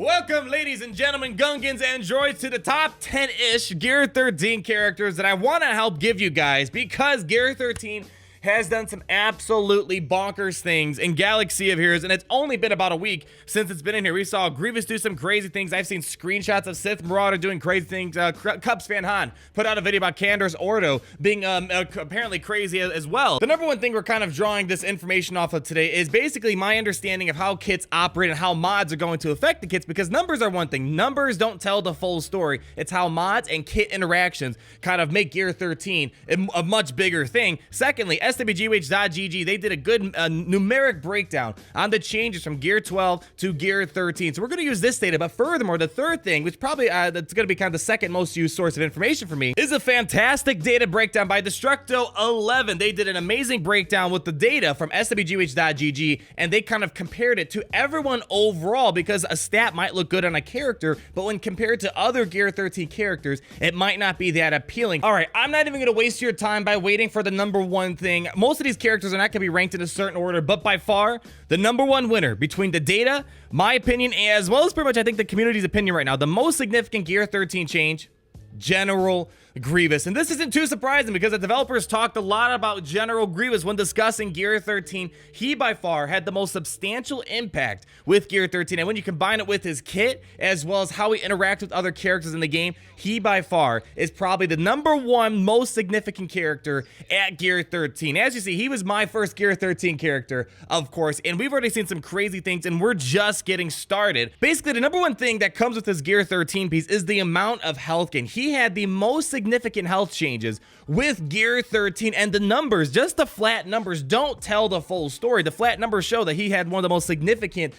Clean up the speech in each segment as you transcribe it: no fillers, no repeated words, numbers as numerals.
Welcome, ladies and gentlemen, Gungans and droids, to the top 10-ish Gear 13 characters that I want to help give you guys, because Gear 13 has done some absolutely bonkers things in Galaxy of Heroes, and it's only been about a week since it's been in here. We saw Grievous do some crazy things. I've seen screenshots of Sith Marauder doing crazy things. Cups Fan Han put out a video about Kandor's Ordo being apparently crazy as well. The number one thing we're kind of drawing this information off of today is basically my understanding of how kits operate and how mods are going to affect the kits, because numbers are one thing. Numbers don't tell the full story. It's how mods and kit interactions kind of make Gear 13 a much bigger thing. Secondly, SWGoH.gg, they did a good numeric breakdown on the changes from Gear 12 to Gear 13. So we're going to use this data, but furthermore, the third thing, which probably that's going to be kind of the second most used source of information for me, is a fantastic data breakdown by Destructo11. They did an amazing breakdown with the data from SWGoH.gg, and they kind of compared it to everyone overall, because a stat might look good on a character, but when compared to other Gear 13 characters, it might not be that appealing. All right, I'm not even going to waste your time by waiting for the number one thing. Most of these characters are not going to be ranked in a certain order, but by far, the number one winner between the data, my opinion, as well as pretty much I think the community's opinion right now, the most significant Gear 13 change, General Grievous. And this isn't too surprising, because the developers talked a lot about General Grievous when discussing Gear 13. He by far had the most substantial impact with Gear 13, and when you combine it with his kit as well as how he interacts with other characters in the game, he by far is probably the number one most significant character at Gear 13. As you see, he was my first Gear 13 character, of course, and we've already seen some crazy things, and we're just getting started. Basically, the number one thing that comes with this Gear 13 piece is the amount of health gain. He had the most significant health changes with Gear 13, and the numbers, just the flat numbers, don't tell the full story. The flat numbers show that he had one of the most significant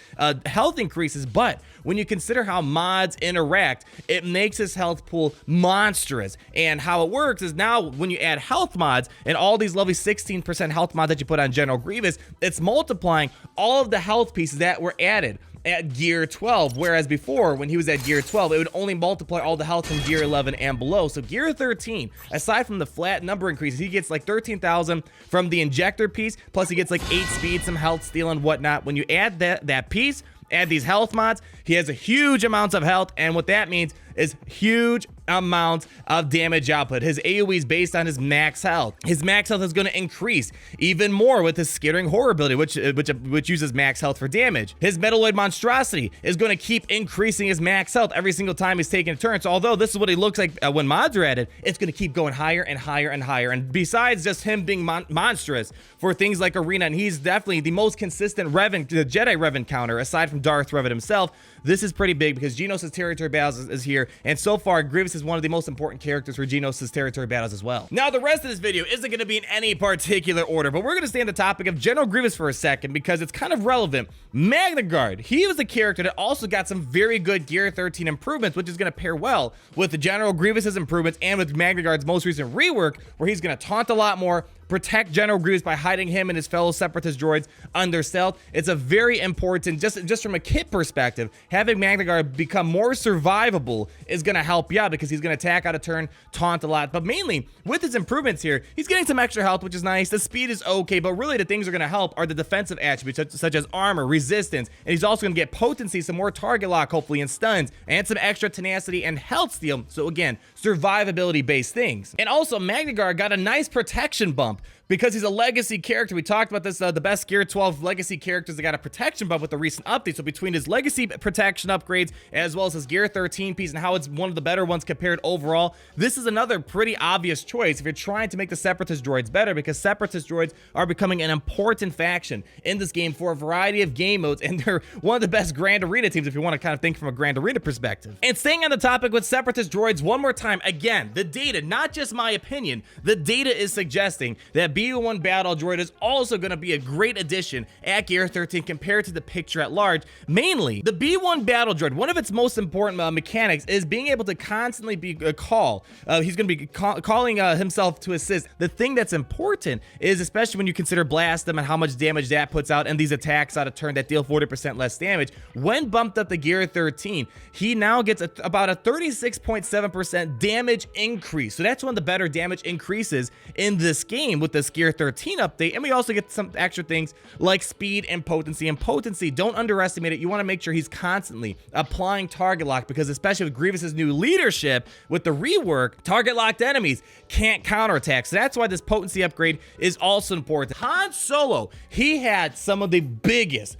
health increases, but when you consider how mods interact, it makes his health pool monstrous. And how it works is, now when you add health mods and all these lovely 16% health mods that you put on General Grievous, it's multiplying all of the health pieces that were added at Gear 12, whereas before, when he was at Gear 12, it would only multiply all the health from Gear 11 and below. So Gear 13, aside from the flat number increases, he gets like 13,000 from the injector piece, plus he gets like 8 speed, some health steal and whatnot. When you add that piece, add these health mods, he has a huge amounts of health, and what that means is huge amounts of damage output. His AoE is based on his max health. His max health is going to increase even more with his Skittering Horror ability, which uses max health for damage. His Metalloid Monstrosity is going to keep increasing his max health every single time he's taking a turn. So although this is what he looks like when mods are added, it's going to keep going higher and higher and higher. And besides just him being monstrous for things like Arena, and he's definitely the most consistent Jedi Rev encounter aside from Darth Revan himself, this is pretty big because Geonosis Territory Battles is here, and so far Grievous is one of the most important characters for Geonosis Territory Battles as well. Now, the rest of this video isn't going to be in any particular order, but we're going to stay on the topic of General Grievous for a second because it's kind of relevant. Magna Guard, he was a character that also got some very good Gear 13 improvements, which is going to pair well with the General Grievous's improvements and with Magna Guard's most recent rework, where he's going to taunt a lot more, protect General Grievous by hiding him and his fellow Separatist droids under stealth. It's a very important, just from a kit perspective, having Magna Guard become more survivable is going to help you out, because he's going to attack out of turn, taunt a lot. But mainly, with his improvements here, he's getting some extra health, which is nice. The speed is okay, but really the things that are going to help are the defensive attributes, such as armor, resistance, and he's also going to get potency, some more target lock, hopefully, and stuns, and some extra tenacity and health steal. So again, survivability-based things. And also, Magna Guard got a nice protection bump, because he's a legacy character. We talked about this, the best Gear 12 legacy characters that got a protection bump with the recent update. So between his legacy protection upgrades as well as his Gear 13 piece and how it's one of the better ones compared overall, this is another pretty obvious choice if you're trying to make the Separatist droids better, because Separatist droids are becoming an important faction in this game for a variety of game modes, and they're one of the best Grand Arena teams if you want to kind of think from a Grand Arena perspective. And staying on the topic with Separatist droids one more time, again, the data, not just my opinion, the data is suggesting that B1 Battle Droid is also going to be a great addition at Gear 13 compared to the picture at large. Mainly, the B1 Battle Droid, one of its most important mechanics is being able to constantly be call. He's going to be calling himself to assist. The thing that's important is, especially when you consider Blast Him and how much damage that puts out, and these attacks out of turn that deal 40% less damage, when bumped up to Gear 13, he now gets about a 36.7% damage increase. So that's one of the better damage increases in this game with this Gear 13 update, and we also get some extra things like speed and potency. And potency, don't underestimate it. You want to make sure he's constantly applying target lock, because especially with Grievous's new leadership, with the rework, target locked enemies can't counterattack. So that's why this potency upgrade is also important. Han Solo, he had some of the biggest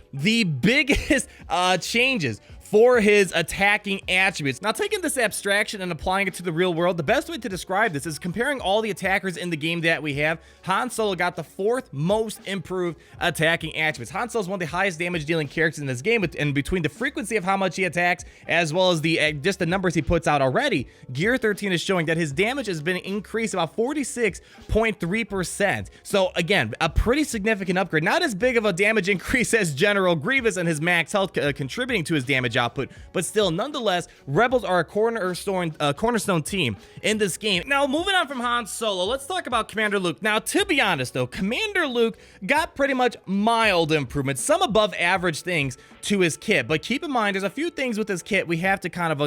changes for his attacking attributes. Now, taking this abstraction and applying it to the real world, the best way to describe this is comparing all the attackers in the game that we have. Han Solo got the 4th most improved attacking attributes. Han Solo is one of the highest damage dealing characters in this game, and between the frequency of how much he attacks as well as the just the numbers he puts out already, Gear 13 is showing that his damage has been increased about 46.3%. So again, a pretty significant upgrade. Not as big of a damage increase as General Grievous and his max health contributing to his damage output, but still, nonetheless, Rebels are a cornerstone team in this game. Now, moving on from Han Solo, let's talk about Commander Luke. Now, to be honest though, Commander Luke got pretty much mild improvements, some above average things to his kit, but keep in mind there's a few things with his kit we have to kind of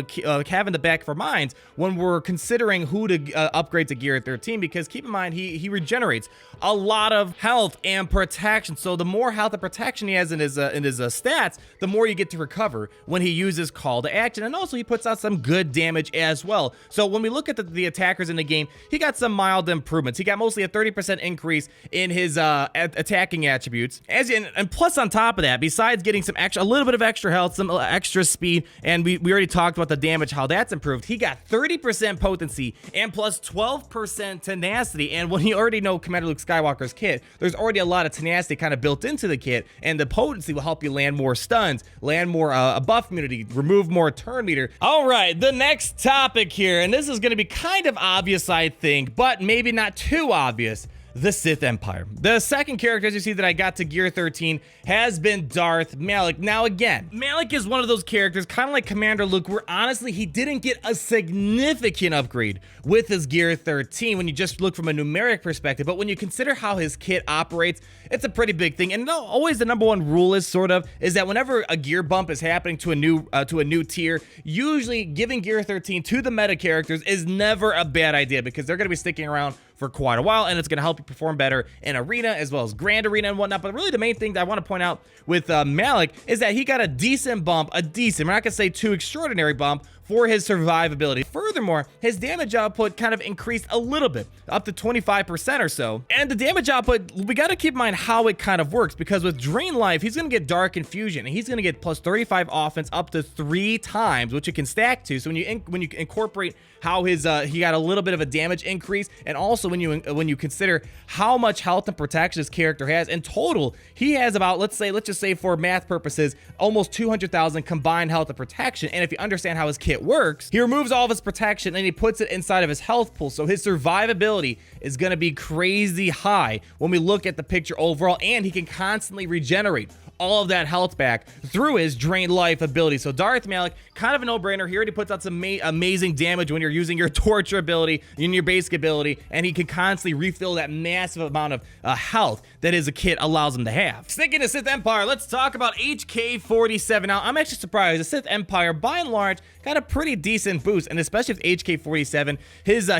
have in the back of our minds when we're considering who to upgrade to Gear 13, because keep in mind he regenerates a lot of health and protection. So the more health and protection he has in his stats, the more you get to recover when he uses call to action, and also he puts out some good damage as well. So when we look at the attackers in the game, he got some mild improvements. He got mostly a 30% increase in his attacking attributes, and plus on top of that, besides getting a little bit of extra health, some extra speed, and we already talked about the damage, how that's improved. He got 30% potency and plus 12% tenacity. And when you already know Commander Luke Skywalker's kit, there's already a lot of tenacity kind of built into the kit, and the potency will help you land more stuns, land more buff immunity, remove more turn meter. All right, the next topic here, and this is going to be kind of obvious, I think, but maybe not too obvious. The Sith Empire. The second character, as you see, that I got to Gear 13 has been Darth Malak. Now again, Malak is one of those characters, kind of like Commander Luke, where honestly he didn't get a significant upgrade with his Gear 13 when you just look from a numeric perspective, but when you consider how his kit operates, it's a pretty big thing. And always the number one rule is that whenever a gear bump is happening to a new tier, usually giving Gear 13 to the meta characters is never a bad idea, because they're going to be sticking around for quite a while, and it's going to help you perform better in arena as well as grand arena and whatnot. But really the main thing that I want to point out with Malak is that he got a decent bump, we're not going to say too extraordinary bump, for his survivability. Furthermore, his damage output kind of increased a little bit, up to 25% or so. And the damage output, we got to keep in mind how it kind of works, because with Drain Life, he's going to get Dark Infusion, and he's going to get plus 35 offense up to 3 times, which you can stack to. So when you incorporate how his he got a little bit of a damage increase, and also when you consider how much health and protection this character has in total, he has about, let's just say for math purposes, almost 200,000 combined health and protection. And if you understand how his kit works, he removes all of his protection and he puts it inside of his health pool, so his survivability is going to be crazy high when we look at the picture overall, and he can constantly regenerate all of that health back through his Drain Life ability. So Darth Malak, kind of a no-brainer. He already puts out some amazing damage when you're using your Torture ability and your basic ability, and he can constantly refill that massive amount of health that his kit allows him to have. Sticking to Sith Empire, let's talk about HK47. Now, I'm actually surprised. The Sith Empire, by and large, got a pretty decent boost, and especially with HK47,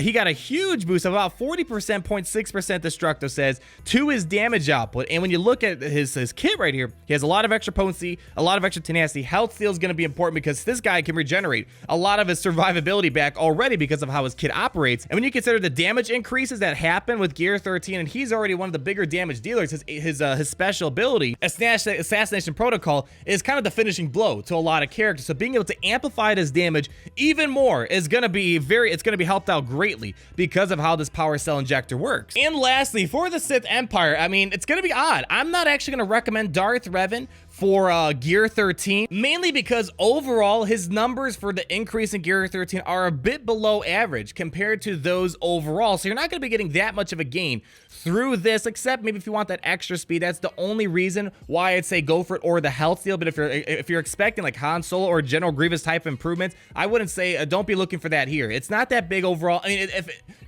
he got a huge boost of about 40%, 0.6% Destructo says, to his damage output. And when you look at his kit right here, he has a lot of extra potency, a lot of extra tenacity. Health steal is going to be important because this guy can regenerate a lot of his survivability back already because of how his kit operates. And when you consider the damage increases that happen with Gear 13, and he's already one of the bigger damage dealers, his special ability, Assassination Protocol, is kind of the finishing blow to a lot of characters. So being able to amplify his damage even more is going to be helped out greatly because of how this power cell injector works. And lastly, for the Sith Empire, I mean, it's going to be odd. I'm not actually going to recommend Darth Revan for Gear 13, mainly because overall his numbers for the increase in Gear 13 are a bit below average compared to those overall, so you're not going to be getting that much of a gain through this, except maybe if you want that extra speed. That's the only reason why I'd say go for it, or the health steal. But if you're expecting like Han Solo or General Grievous type improvements, I wouldn't say don't be looking for that here. It's not that big overall. I mean,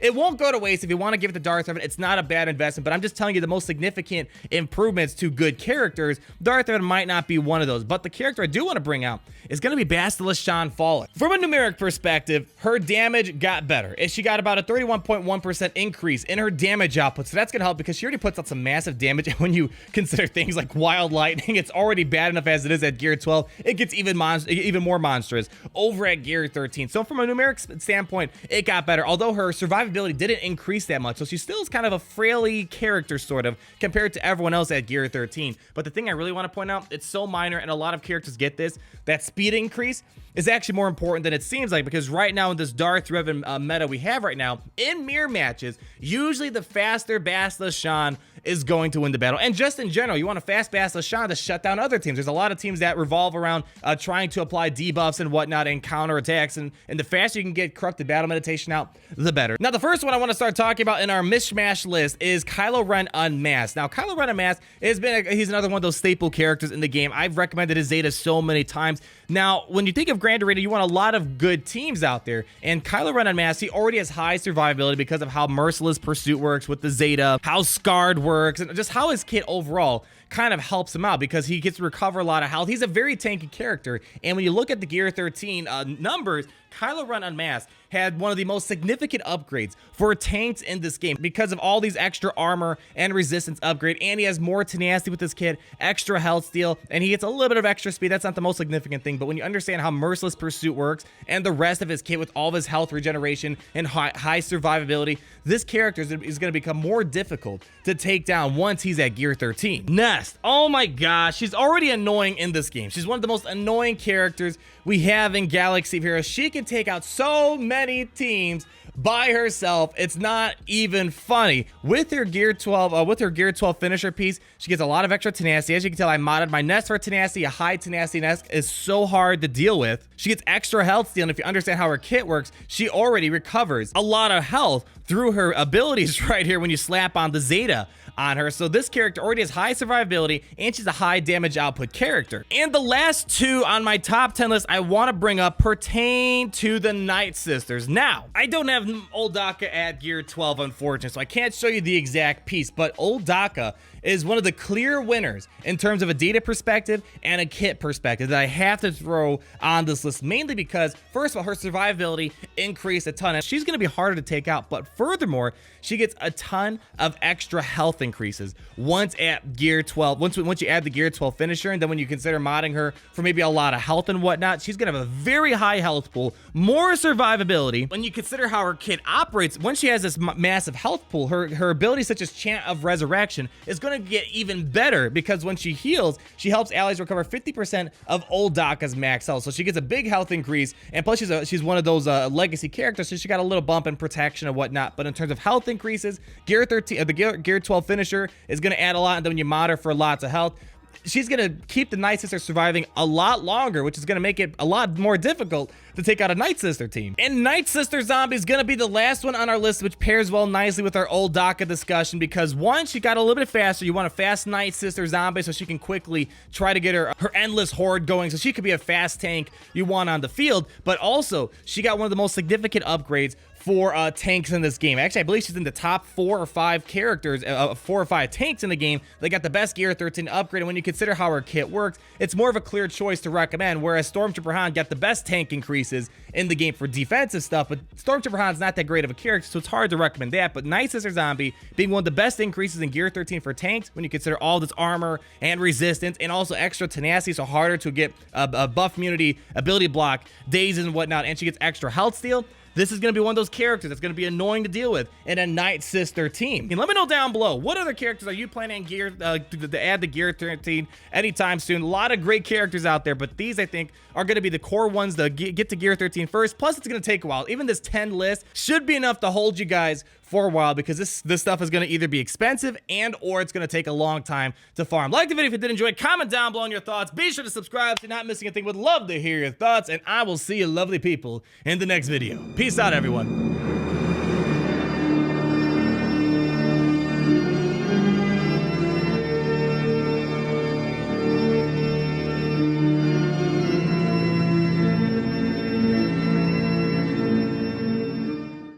it won't go to waste. If you want to give it to Darth Revan, it's not a bad investment, but I'm just telling you the most significant improvements to good characters, Darth Revan might not be one of those. But the character I do want to bring out is going to be Bastila Shan Fallen. From a numeric perspective, her damage got better. She got about a 31.1% increase in her damage output. So So that's going to help because she already puts out some massive damage. And when you consider things like Wild Lightning, it's already bad enough as it is at gear 12. It gets even more monstrous over at gear 13. So from a numeric standpoint, it got better. Although her survivability didn't increase that much. So she still is kind of a frailly character sort of compared to everyone else at gear 13. But the thing I really want to point out, it's so minor and a lot of characters get this, that speed increase is actually more important than it seems like, because right now in this Darth Revan meta we have right now, in mirror matches, usually the faster Basilisk Shan is going to win the battle. And just in general, you want a fast Basilisk Shan to shut down other teams. There's a lot of teams that revolve around trying to apply debuffs and whatnot and counter attacks, and the faster you can get Corrupted Battle Meditation out, the better. Now, the first one I want to start talking about in our mishmash list is Kylo Ren Unmasked. Now, Kylo Ren Unmasked has been he's another one of those staple characters in the game. I've recommended his Zeta so many times. Now, when you think of Grand Arena, you want a lot of good teams out there, and Kylo Ren Unmasked, he already has high survivability because of how Merciless Pursuit works with the Zeta, how Scarred works, and just how his kit overall kind of helps him out because he gets to recover a lot of health. He's a very tanky character, and when you look at the gear 13 numbers, Kylo Ren Unmasked had one of the most significant upgrades for tanks in this game because of all these extra armor and resistance upgrade, and he has more tenacity with this kit, extra health steal, and he gets a little bit of extra speed. That's not the most significant thing, but when you understand how Merciless Pursuit works and the rest of his kit with all of his health regeneration and high survivability, this character is going to become more difficult to take down once he's at gear 13. Nest, oh my gosh, she's already annoying in this game. She's one of the most annoying characters we have in Galaxy of Heroes. She can take out so many teams by herself. It's not even funny. With her gear 12 finisher piece, she gets a lot of extra tenacity. As you can tell, I modded my Nest for tenacity. A high tenacity Nest is so hard to deal with. She gets extra health steal, and if you understand how her kit works, she already recovers a lot of health through her abilities right here when you slap on the Zeta on her. So this character already has high survivability, and she's a high damage output character. And the last two on my top 10 list I want to bring up pertain to the Night Sisters. Now, I don't have Old Daka at gear 12, unfortunately, so I can't show you the exact piece, but Old Daka is one of the clear winners in terms of a data perspective and a kit perspective that I have to throw on this list, mainly because, first of all, her survivability increased a ton, and she's going to be harder to take out, but furthermore, she gets a ton of extra health increases once at gear 12. Once you add the gear 12 finisher, and then when you consider modding her for maybe a lot of health and whatnot, she's going to have a very high health pool, more survivability. When you consider how her kit operates, when she has this massive health pool, her abilities such as Chant of Resurrection is going to get even better because when she heals, she helps allies recover 50% of Old Daka's max health. So she gets a big health increase, and plus she's one of those legacy characters, so she got a little bump in protection and whatnot. But in terms of health increases, gear 13, the gear 12 finisher is going to add a lot, and then when you mod her for lots of health, she's going to keep the Night Sister surviving a lot longer, which is going to make it a lot more difficult to take out a Night Sister team. And Night Sister Zombie is going to be the last one on our list, which pairs well nicely with our Old Daka discussion because, one, she got a little bit faster. You want a fast Night Sister Zombie so she can quickly try to get her endless horde going so she could be a fast tank you want on the field, but also she got one of the most significant upgrades for tanks in this game. Actually, I believe she's in the top 4 or 5 characters, 4 or 5 tanks in the game. They got the best gear 13 upgrade, and when you consider how her kit works, it's more of a clear choice to recommend, whereas Stormtrooper Han got the best tank increases in the game for defensive stuff, but Stormtrooper Han's not that great of a character, so it's hard to recommend that. But Night Sister Zombie being one of the best increases in gear 13 for tanks, when you consider all this armor and resistance, and also extra tenacity, so harder to get a buff immunity, ability block, dazes and whatnot, and she gets extra health steal. This is going to be one of those characters that's going to be annoying to deal with in a Night Sister team. And let me know down below, what other characters are you planning to add the gear 13 anytime soon? A lot of great characters out there, but these, I think, are going to be the core ones to get to gear 13 first. Plus, it's going to take a while. Even this 10 list should be enough to hold you guys for a while because this stuff is going to either be expensive or it's going to take a long time to farm. Like the video if you did enjoy. Comment down below on your thoughts. Be sure to subscribe so you're not missing a thing. Would love to hear your thoughts, and I will see you lovely people in the next video. Peace out, everyone.